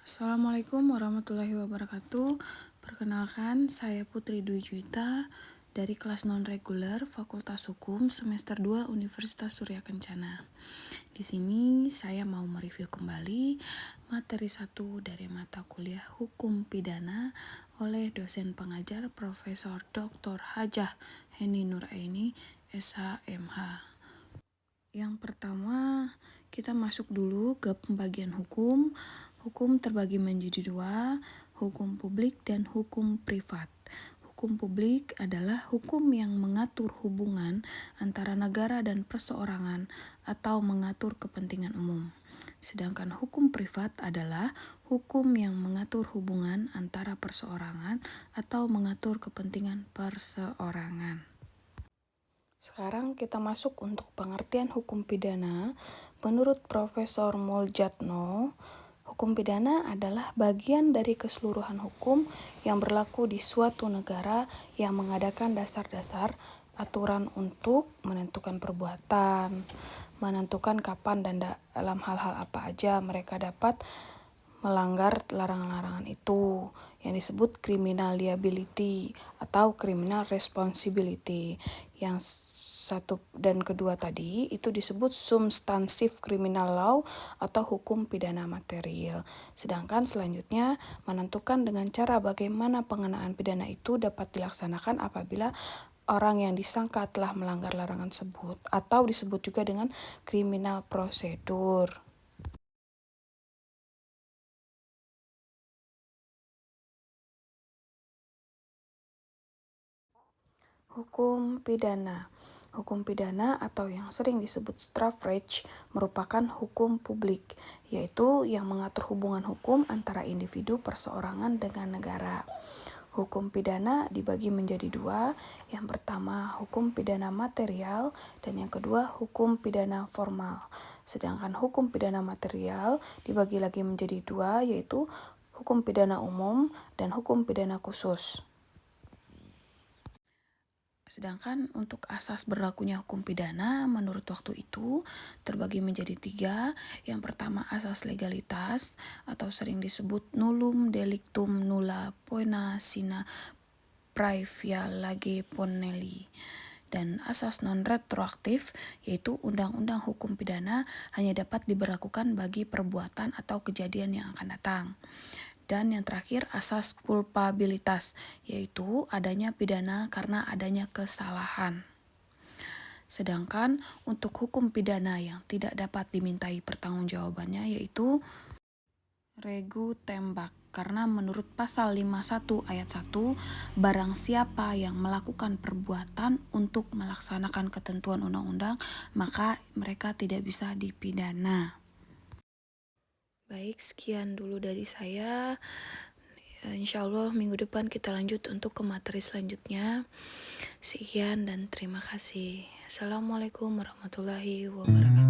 Assalamualaikum warahmatullahi wabarakatuh. Perkenalkan, saya Putri Dwi Juwita dari kelas non-reguler Fakultas Hukum semester 2 Universitas Surya Kencana. Di sini saya mau mereview kembali materi 1 dari mata kuliah Hukum Pidana oleh dosen pengajar Profesor Dr. Hajah Heni Nuraini, SH.MH. Yang pertama, kita masuk dulu ke pembagian hukum. Hukum terbagi menjadi dua, hukum publik dan hukum privat. Hukum publik adalah hukum yang mengatur hubungan antara negara dan perseorangan atau mengatur kepentingan umum. Sedangkan hukum privat adalah hukum yang mengatur hubungan antara perseorangan atau mengatur kepentingan perseorangan. Sekarang kita masuk untuk pengertian hukum pidana. Menurut Profesor Moljatno, hukum pidana adalah bagian dari keseluruhan hukum yang berlaku di suatu negara yang mengadakan dasar-dasar aturan untuk menentukan perbuatan, menentukan kapan dan dalam hal-hal apa aja mereka dapat melanggar larangan-larangan itu, yang disebut criminal liability atau criminal responsibility. Yang satu dan kedua tadi itu disebut substantive criminal law atau hukum pidana material. Sedangkan selanjutnya menentukan dengan cara bagaimana pengenaan pidana itu dapat dilaksanakan apabila orang yang disangka telah melanggar larangan tersebut, atau disebut juga dengan criminal procedure. Hukum pidana. Hukum pidana atau yang sering disebut Strafrecht merupakan hukum publik, yaitu yang mengatur hubungan hukum antara individu perseorangan dengan negara. Hukum pidana dibagi menjadi dua, yang pertama hukum pidana material dan yang kedua hukum pidana formal. Sedangkan hukum pidana material dibagi lagi menjadi dua, yaitu hukum pidana umum dan hukum pidana khusus. Sedangkan untuk asas berlakunya hukum pidana menurut waktu itu terbagi menjadi tiga. Yang pertama asas legalitas atau sering disebut nullum delictum nulla poena sine praevia lege ponelli. Dan asas non-retroaktif yaitu undang-undang hukum pidana hanya dapat diberlakukan bagi perbuatan atau kejadian yang akan datang. Dan yang terakhir asas kulpabilitas, yaitu adanya pidana karena adanya kesalahan. Sedangkan untuk hukum pidana yang tidak dapat dimintai pertanggungjawabannya yaitu regu tembak. Karena menurut pasal 51 ayat 1, barang siapa yang melakukan perbuatan untuk melaksanakan ketentuan undang-undang, maka mereka tidak bisa dipidana. Baik, sekian dulu dari saya. Insya Allah minggu depan kita lanjut untuk ke materi selanjutnya. Sekian dan terima kasih. Assalamualaikum warahmatullahi wabarakatuh.